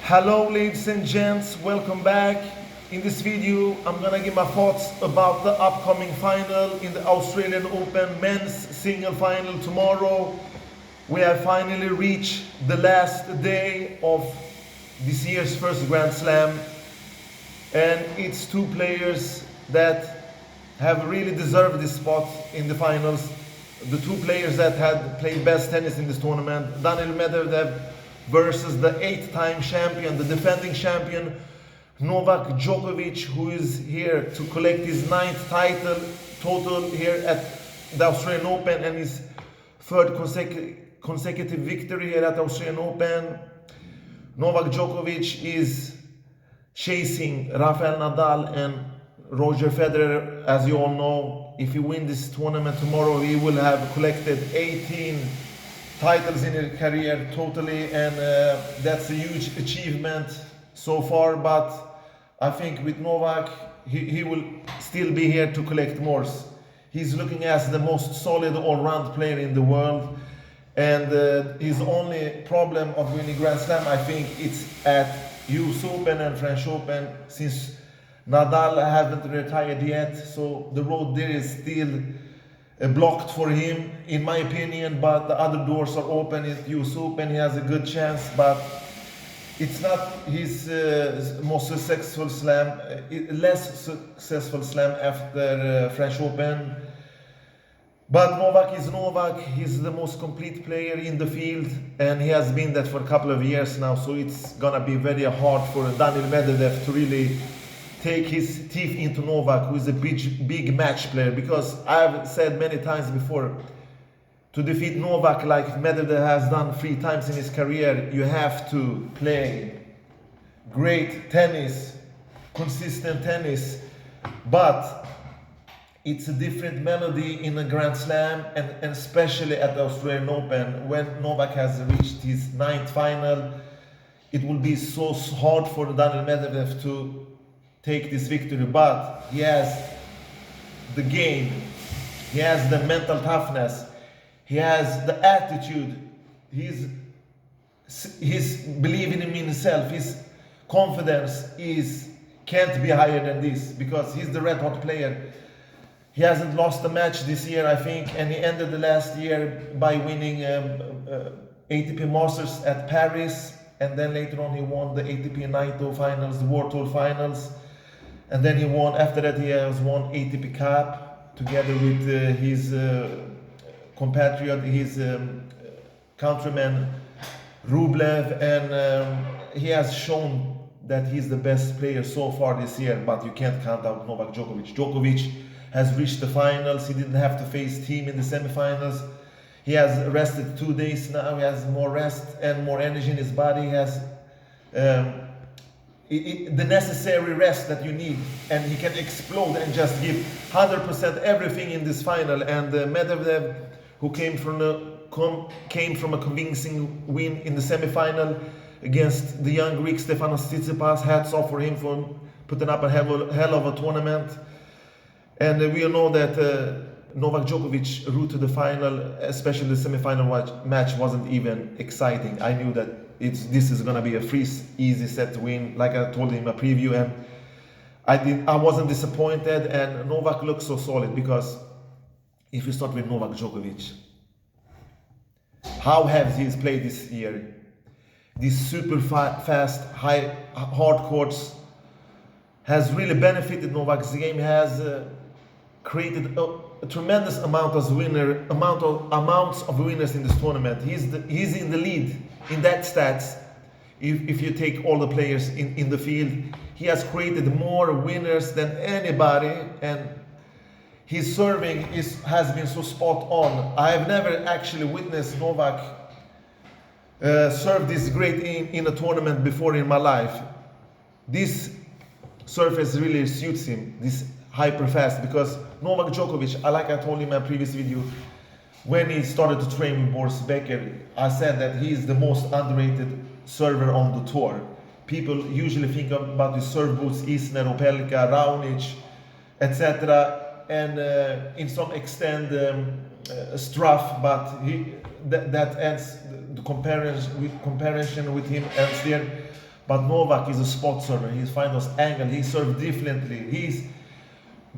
Hello ladies and gents, welcome back. In this video, I'm gonna give my thoughts about the upcoming final in the Australian Open men's single final tomorrow. We have finally reached the last day of this year's first Grand Slam, and it's two players that have really deserved this spot in the finals. The two players that had played best tennis in this tournament, Daniil Medvedev versus the 8-time champion, the defending champion, Novak Djokovic, who is here to collect his 9th title total here at the Australian Open and his third consecutive victory here at the Australian Open. Novak Djokovic is chasing Rafael Nadal and Roger Federer. As you all know, if he wins this tournament tomorrow, he will have collected 18 titles in his career totally, and that's a huge achievement so far. But I think with Novak, he will still be here to collect more. He's looking as the most solid all-round player in the world, and his only problem of winning Grand Slam, I think, it's at US Open and French Open, since Nadal haven't retired yet, so the road there is still blocked for him, in my opinion. But the other doors are open. At US Open, he has a good chance, but it's not his most successful slam, less successful slam after French Open. But Novak is Novak. He's the most complete player in the field, and he has been that for a couple of years now, so it's gonna be very hard for Daniil Medvedev to really take his teeth into Novak, who is a big match player. Because I've said many times before, to defeat Novak like Medvedev has done 3 times in his career, you have to play great tennis, consistent tennis. But it's a different melody in a Grand Slam, and especially at the Australian Open, when Novak has reached his 9th final. It will be so hard for Daniil Medvedev to take this victory, but he has the game, he has the mental toughness, he has the attitude, he's believing in himself, his confidence can't be higher than this, because he's the red hot player. He hasn't lost a match this year, I think, and he ended the last year by winning ATP Masters at Paris, and then later on he won the ATP Night Tour Finals, the World Tour Finals. And then he won, after that he has won ATP Cup together with his compatriot, his countryman Rublev, and he has shown that he's the best player so far this year. But you can't count out Novak Djokovic. Djokovic has reached the finals. He didn't have to face Thiem in the semifinals. He has rested 2 days now. He has more rest and more energy in his body. He has the necessary rest that you need, and he can explode and just give 100% everything in this final. And Medvedev, who came from a convincing win in the semi-final against the young Greek Stefanos Tsitsipas, hats off for him for putting up a hell of a tournament. And we all know that Novak Djokovic's route to the final, especially the semi-final match, wasn't even exciting. I knew that this is gonna be a free, easy set win, like I told you in my preview, and I wasn't disappointed. And Novak looks so solid, because if you start with Novak Djokovic, how has he played this year? These super fast, hard courts has really benefited Novak's game. Has created a tremendous amounts of winners in this tournament. He's in the lead in that stats. If you take all the players in the field, he has created more winners than anybody, and his serving has been so spot on. I have never actually witnessed Novak serve this great in a tournament before in my life. This surface really suits him, this hyper fast, because Novak Djokovic, like I told you in my previous video, when he started to train with Boris Becker, I said that he is the most underrated server on the tour. People usually think about the serve boots, Isner, Opelka, Raonic, etc. And in some extent Struff, but that ends the comparison with him ends there. But Novak is a spot server. He finds those angles. He serves differently. He's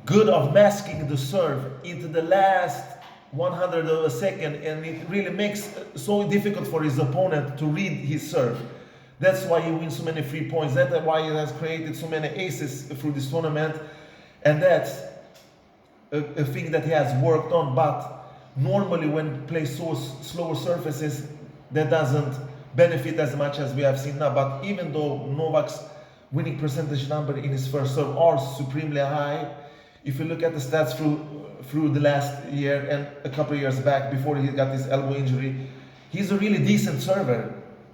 good of masking the serve into the last 100 of a second, and it really makes it so difficult for his opponent to read his serve. That's why he wins so many free points. That's why he has created so many aces through this tournament, and that's a thing that he has worked on. But normally when he plays so slower surfaces, that doesn't benefit as much as we have seen now. But even though Novak's winning percentage number in his first serve are supremely high, if you look at the stats through the last year and a couple of years back before he got his elbow injury, he's a really decent server.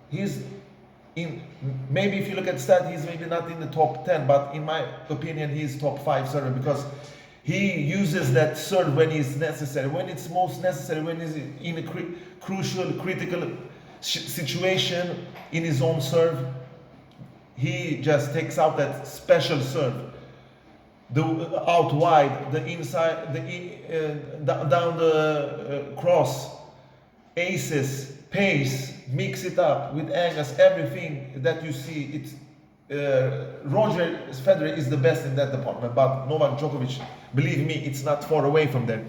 He's in, maybe if you look at stats, he's maybe not in the top 10, but in my opinion, he's top 5 server, because he uses that serve when it's necessary, when it's most necessary, when he's in a crucial, critical situation in his own serve. He just takes out that special serve. The out wide, the inside, down the cross, aces, pace, mix it up with angles, everything that you see. It's Roger Federer is the best in that department, but Novak Djokovic, believe me, it's not far away from there.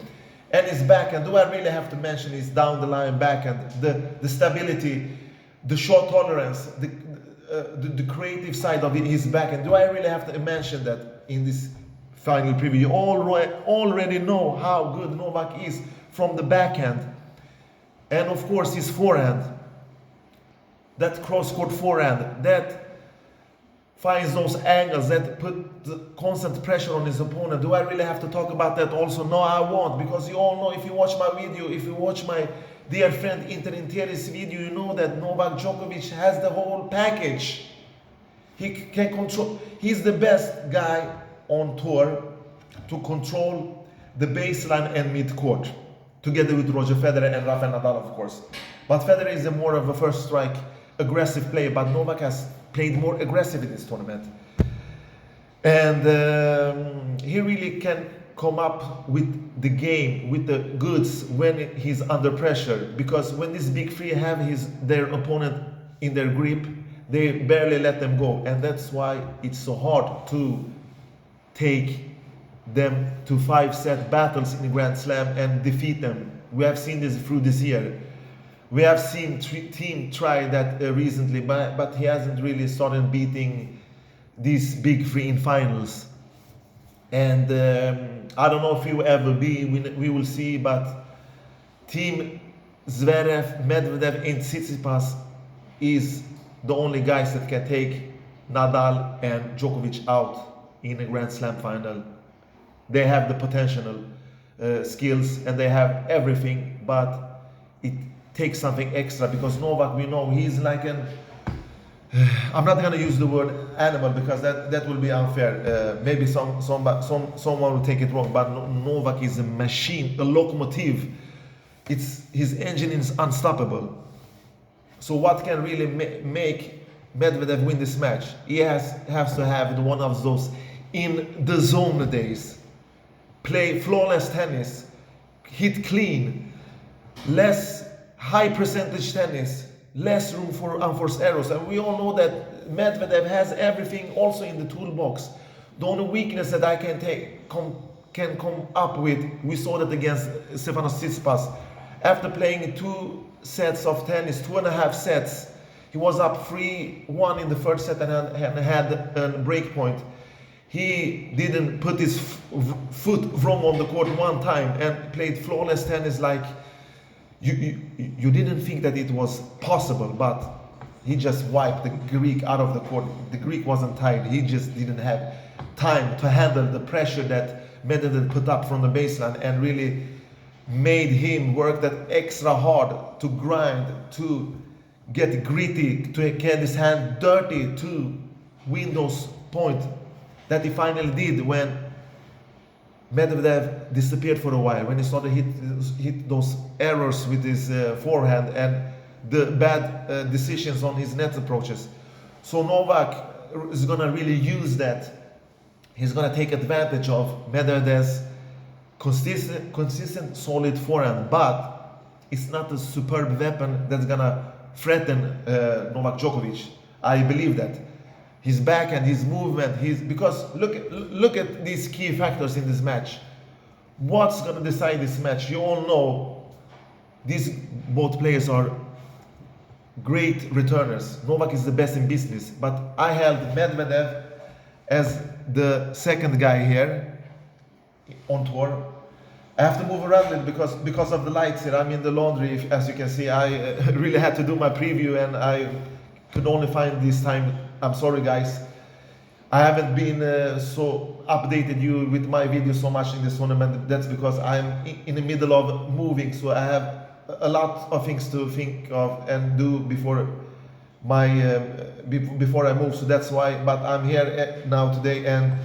And his backhand, do I really have to mention his down the line backhand, the stability, the shot tolerance, the creative side of his backhand? Do I really have to mention that in this final preview? You already know how good Novak is from the backhand. And of course his forehand, that cross-court forehand, that finds those angles, that put the constant pressure on his opponent. Do I really have to talk about that also? No, I won't, because you all know, if you watch my video, if you watch my dear friend Inter Interi's video, you know that Novak Djokovic has the whole package. He can control, he's the best guy on tour to control the baseline and mid-court, together with Roger Federer and Rafael Nadal, of course. But Federer is more of a first strike aggressive player, but Novak has played more aggressive in this tournament. And he really can come up with the game, with the goods when he's under pressure. Because when these big three have their opponent in their grip, they barely let them go. And that's why it's so hard to take them to 5-set battles in the Grand Slam and defeat them. We have seen this through this year. We have seen Thiem try that recently, but he hasn't really started beating these big three in finals. And I don't know if he will ever be, we will see, but Thiem, Zverev, Medvedev and Tsitsipas is the only guys that can take Nadal and Djokovic out in a Grand Slam final. They have the potential skills and they have everything, but it takes something extra, because Novak, we know he's like an, I'm not going to use the word animal because that will be unfair. Maybe someone will take it wrong, but Novak is a machine, a locomotive. His engine is unstoppable. So what can really make Medvedev win this match? He has to have one of those in the zone days. Play flawless tennis, hit clean, less high percentage tennis, less room for unforced errors. And we all know that Medvedev has everything also in the toolbox. The only weakness that I can come up with, we saw that against Stefanos Tsitsipas. After playing 2 sets of tennis, 2.5 sets, he was up 3-1 in the first set and had a break point. He didn't put his foot wrong on the court one time and played flawless tennis like you didn't think that it was possible, but he just wiped the Greek out of the court. The Greek wasn't tired. He just didn't have time to handle the pressure that Medvedev put up from the baseline, and really made him work that extra hard to grind, to get gritty, to get his hand dirty, to win those points that he finally did when Medvedev disappeared for a while, when he started hit those errors with his forehand and the bad decisions on his net approaches. So Novak is going to really use that. He's going to take advantage of Medvedev's consistent solid forehand, but it's not a superb weapon that's going to threaten Novak Djokovic. I believe that. his backhand, his movement, because look at these key factors in this match. What's going to decide this match? You all know these both players are great returners. Novak is the best in business, but I held Medvedev as the second guy here on tour. I have to move around a little because of the lights here. I'm in the laundry, as you can see. I really had to do my preview and I could only find this time. I'm sorry, guys. I haven't been so updated you with my videos so much in this tournament. That's because I'm in the middle of moving, so I have a lot of things to think of and do before I move. So that's why. But I'm here now today, and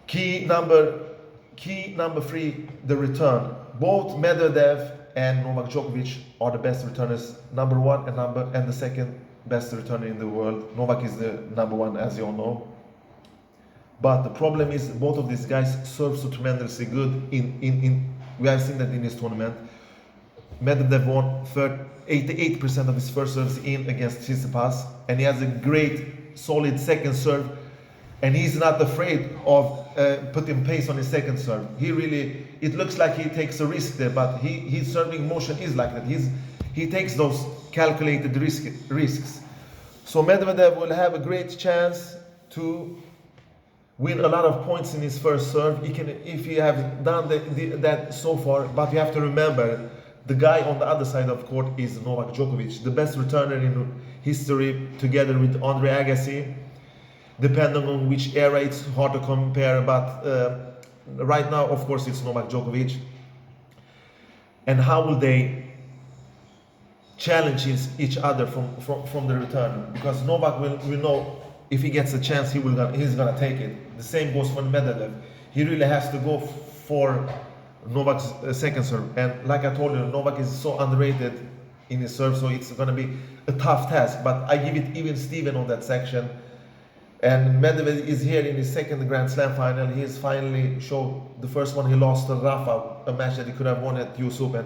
key number 3, the return. Both Medvedev and Novak Djokovic are the best returners, number 1 and the second best returner in the world. Novak is the number 1, as you all know. But the problem is both of these guys serve so tremendously good. We have seen that in this tournament. Medvedev won 88% of his first serves in against Tsitsipas, and he has a great, solid second serve, and he's not afraid of putting pace on his second serve. It looks like he takes a risk there, but his serving motion is like that. He takes those calculated risks. So Medvedev will have a great chance to win a lot of points in his first serve. If he has done that so far, but you have to remember, the guy on the other side of court is Novak Djokovic, the best returner in history, together with Andre Agassi. Depending on which era, it's hard to compare, but right now, of course, it's Novak Djokovic. And how will they challenge each other from the return? Because Novak will know if he gets a chance, he's gonna take it. The same goes for Medvedev. He really has to go for Novak's second serve, and like I told you, Novak is so underrated in his serve, so it's going to be a tough task, but I give it even Steven on that section. And Medvedev is here in his second Grand Slam final. He has finally showed the first one he lost to Rafa, a match that he could have won at US Open,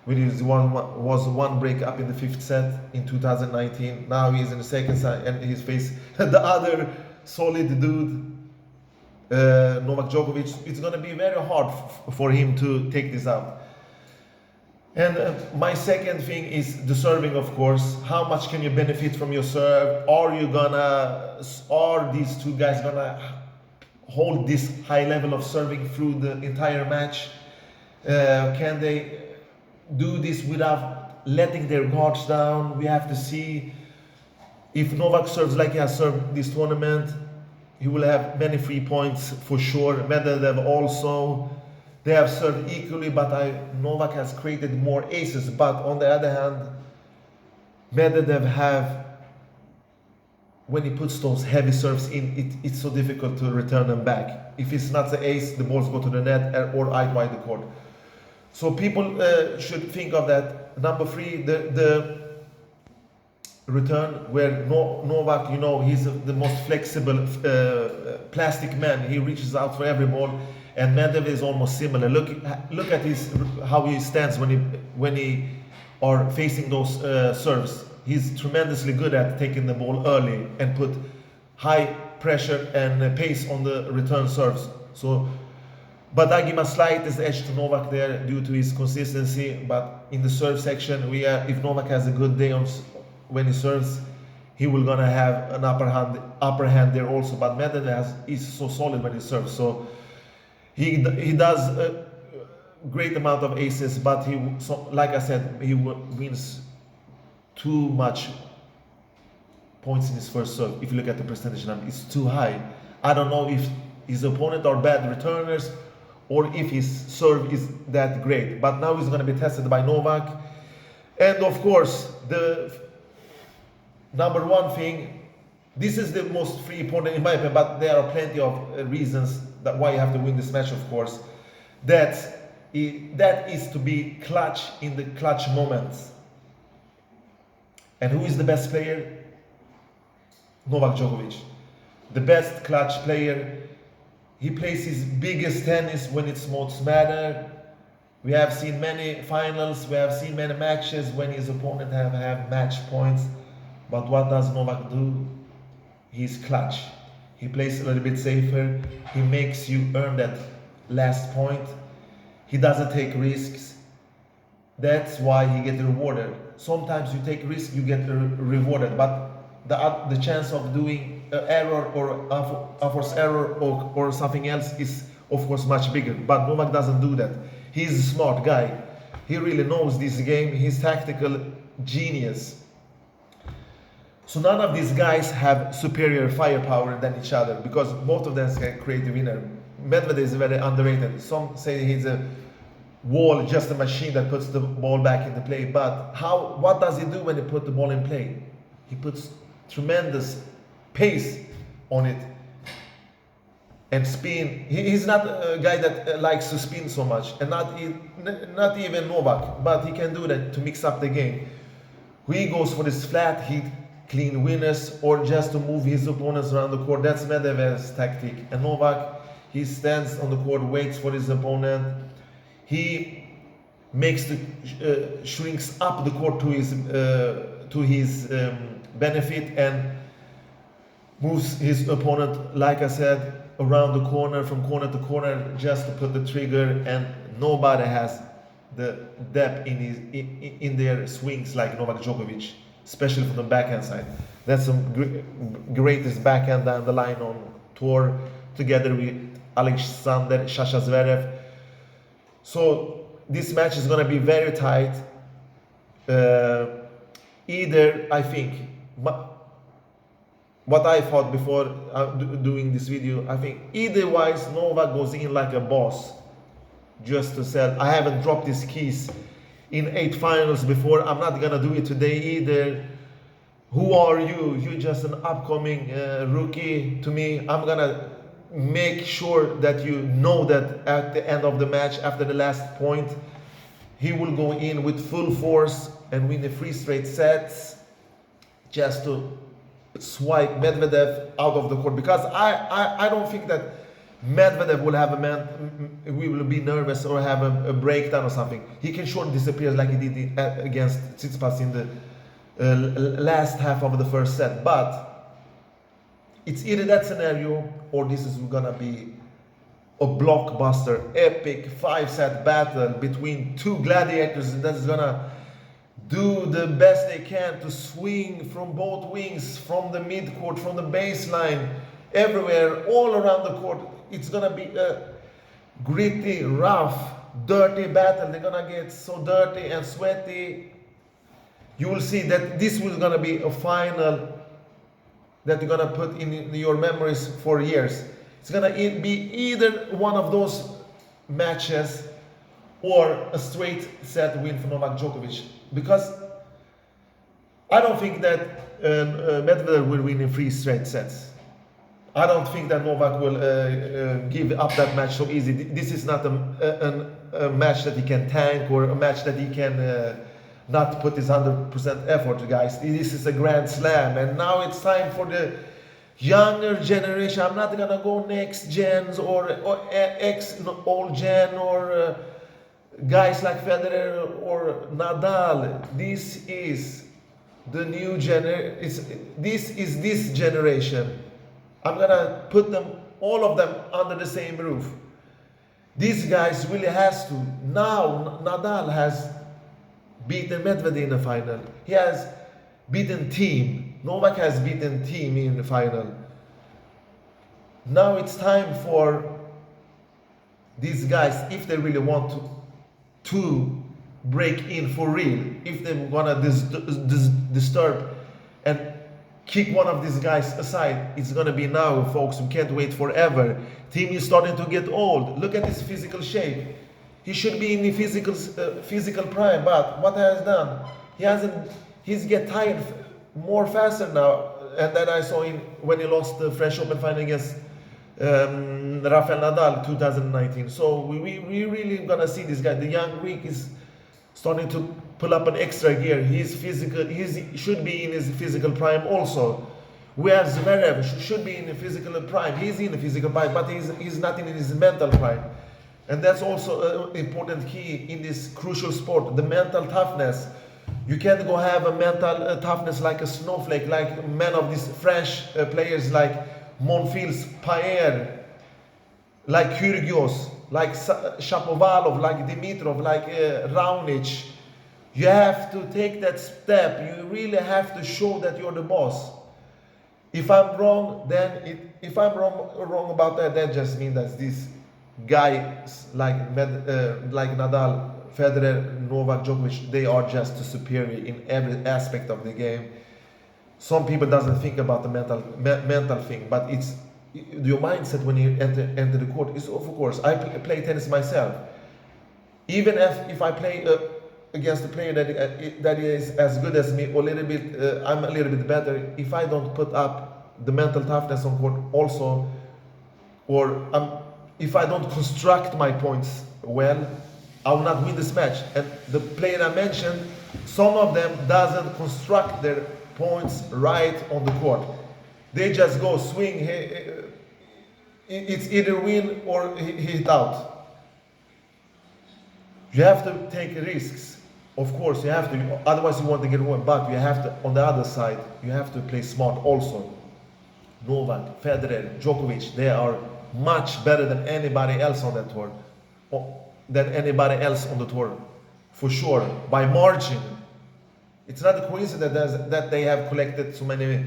when he was one break up in the 5th set in 2019. Now he's in the second set and he's faced the other solid dude, Novak Djokovic. It's going to be very hard for him to take this out. And my second thing is the serving, of course. How much can you benefit from your serve? Are these two guys gonna hold this high level of serving through the entire match? Can they do this without letting their guards down? We have to see. If Novak serves like he has served this tournament, he will have many free points for sure. Medvedev also. They have served equally, but Novak has created more aces. But on the other hand, Medvedev when he puts those heavy serves in, it's so difficult to return them back. If it's not the ace, the balls go to the net or out wide the court. So people should think of that. Number 3, the return, where Novak, he's the most flexible plastic man. He reaches out for every ball, and Medvedev is almost similar. Look at how he stands when he are facing those serves. He's tremendously good at taking the ball early and put high pressure and pace on the return serves. But I give a slightest edge to Novak there due to his consistency. But in the serve section, if Novak has a good day when he serves, he will gonna have an upper hand there also. But Medvedev is so solid when he serves, so he does a great amount of aces. But like I said, he wins too much points in his first serve. If you look at the percentage number, it's too high. I don't know if his opponent are bad returners or if his serve is that great. But now he's going to be tested by Novak. And of course, the number 1 thing, this is the most free important in my opinion, but there are plenty of reasons why you have to win this match, of course. That is to be clutch in the clutch moments. And who is the best player? Novak Djokovic. The best clutch player. He plays his biggest tennis when it's most matter. We have seen many finals, we have seen many matches when his opponent have match points. But what does Novak do? he's clutch. He plays a little bit safer. He makes you earn that last point. He doesn't take risks. That's why he gets rewarded. Sometimes you take risks, you get rewarded, but the chance of doing an error or a forced error or something else is of course much bigger. But Novak doesn't do that. He's a smart guy. He really knows this game. He's tactical genius. So none of these guys have superior firepower than each other because both of them can create a winner. Medvedev is very underrated. Some say he's a wall, just a machine that puts the ball back into play. But what does he do when he puts the ball in play? He puts tremendous pace on it and spin. He's not a guy that likes to spin so much, and not even Novak, but he can do that to mix up the game. He goes for this flat hit, clean winners, or just to move his opponents around the court. That's Medvedev's tactic. And Novak, he stands on the court, waits for his opponent. He makes shrinks up the court to his benefit and moves his opponent, like I said, around the corner, from corner to corner, just to put the trigger. And nobody has the depth in their swings like Novak Djokovic, especially from the backhand side. That's the greatest backhand down the line on tour, together with Alexander Zverev. So this match is going to be very tight. Either, I think, what I thought before doing this video, I think either wise Novak goes in like a boss, just to say, I haven't dropped these keys in 8 finals before, I'm not gonna do it today either. Who are you? You're just an upcoming rookie to me. I'm gonna make sure that you know that at the end of the match, after the last point, he will go in with full force and win the 3 straight sets, just to swipe Medvedev out of the court. Because I don't think that Medvedev will have we will be nervous or have a breakdown or something. He can short disappear like he did against Tsitsipas in the last half of the first set. But it's either that scenario or this is gonna be a blockbuster, epic 5-set battle between 2 gladiators that's gonna do the best they can to swing from both wings, from the mid-court, from the baseline, everywhere, all around the court. It's gonna be a gritty, rough, dirty battle. They're gonna get so dirty and sweaty. You will see that this was gonna be a final that you're gonna put in your memories for years. It's gonna be either one of those matches or a straight set win for Novak Djokovic. Because I don't think that Medvedev will win in 3 straight sets. I don't think that Novak will give up that match so easy. This is not a match that he can tank, or a match that he can not put his 100% effort, guys. This is a grand slam, and now it's time for the younger generation. I'm not gonna go next gens or ex old gen or guys like Federer or Nadal. This is the new generation. This generation. I'm gonna put them, all of them, under the same roof. These guys really has to. Now Nadal has beaten Medvedev in the final. He has beaten Thiem. Novak has beaten Thiem in the final. Now it's time for these guys, if they really want to break in for real, if they wanna disturb and kick one of these guys aside, it's gonna be now, folks. We can't wait forever. Thiem is starting to get old. Look at his physical shape. He should be in the physical prime, but what has done? He's get tired more faster now. And then I saw him when he lost the French Open final against Rafael Nadal 2019. So we really gonna see this guy. The young Greek is starting to pull up an extra gear. He should be in his physical prime also. Whereas Zverev should be in the physical prime. He's in the physical prime, but he's not in his mental prime. And that's also an important key in this crucial sport, the mental toughness. You can't go have a mental toughness like a snowflake, like many of these French players like Monfils, Paer, like Kyrgios, like Shapovalov, like Dimitrov, like Raonic. You have to take that step. You really have to show that you're the boss. If I'm wrong, then if I'm wrong about that, that just means that these guys like Nadal, Federer, Novak, Djokovic, they are just superior in every aspect of the game. Some people doesn't think about the mental thing, but it's your mindset when you enter the court. Is of course I play tennis myself. Even if I play against a player that is as good as me, or a little bit, I'm a little bit better. If I don't put up the mental toughness on court, also, or if I don't construct my points well, I will not win this match. And the player I mentioned, some of them doesn't construct their points right on the court. They just go swing. It's either win or hit out. You have to take risks. Of course, you have to. Otherwise, you want to get won. But you have to. On the other side, you have to play smart also. Novak, Federer, Djokovic, they are much better than anybody else on that tour. Than anybody else on the tour, for sure, by margin. It's not a coincidence that they have collected so many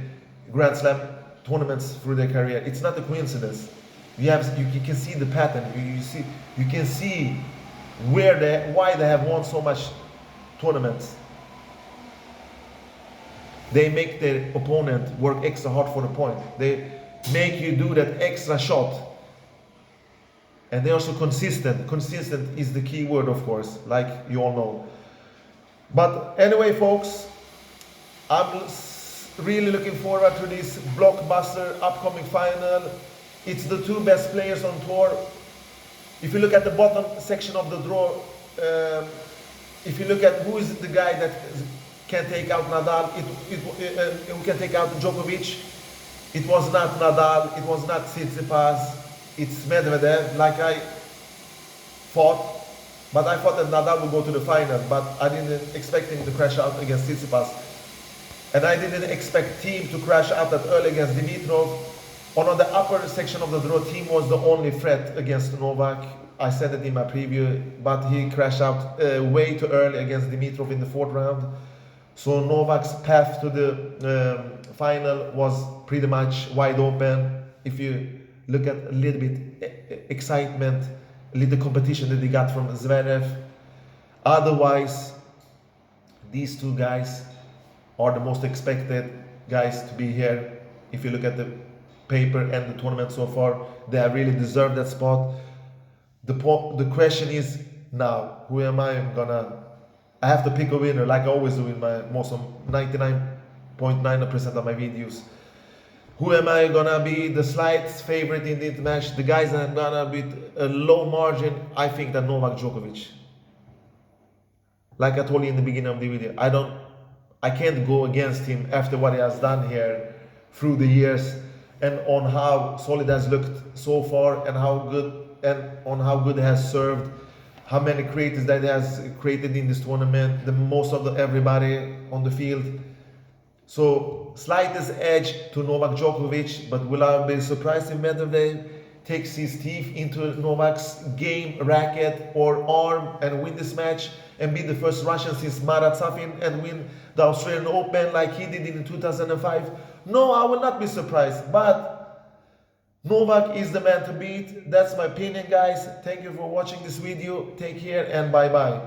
Grand Slam tournaments through their career. It's not a coincidence. You can see the pattern. You can see why they have won so much tournaments. They make their opponent work extra hard for the point. They make you do that extra shot. And they're also consistent. Consistent is the key word, of course, like you all know. But anyway, folks, I'm really looking forward to this blockbuster upcoming final. It's the two best players on tour. If you look at the bottom section of the draw, if you look at who is the guy that can take out Nadal, who can take out Djokovic, it was not Nadal, it was not Tsitsipas. It's Medvedev, like I thought, but I thought that Nadal would go to the final, but I didn't expect him to crash out against Tsitsipas. And I didn't expect Thiem to crash out that early against Dimitrov. On the upper section of the draw, Thiem was the only threat against Novak. I said it in my preview, but he crashed out way too early against Dimitrov in the fourth round. So Novak's path to the final was pretty much wide open. If you look at a little bit excitement, a little competition that they got from Zverev. Otherwise, these two guys are the most expected guys to be here. If you look at the paper and the tournament so far, they have really deserved that spot. The question is now, who am I gonna? I have to pick a winner, like I always do in my 99.9% of my videos. Who am I gonna be the slight favorite in this match? The guys that I'm gonna beat a low margin, I think that Novak Djokovic. Like I told you in the beginning of the video, I can't go against him after what he has done here through the years, and on how solid has looked so far, and on how good he has served, how many creators that he has created in this tournament, the most of everybody on the field. So, slightest edge to Novak Djokovic, but will I be surprised if Medvedev takes his teeth into Novak's game, racket, or arm and win this match and be the first Russian since Marat Safin and win the Australian Open like he did in 2005? No, I will not be surprised, but Novak is the man to beat. That's my opinion, guys. Thank you for watching this video. Take care and bye-bye.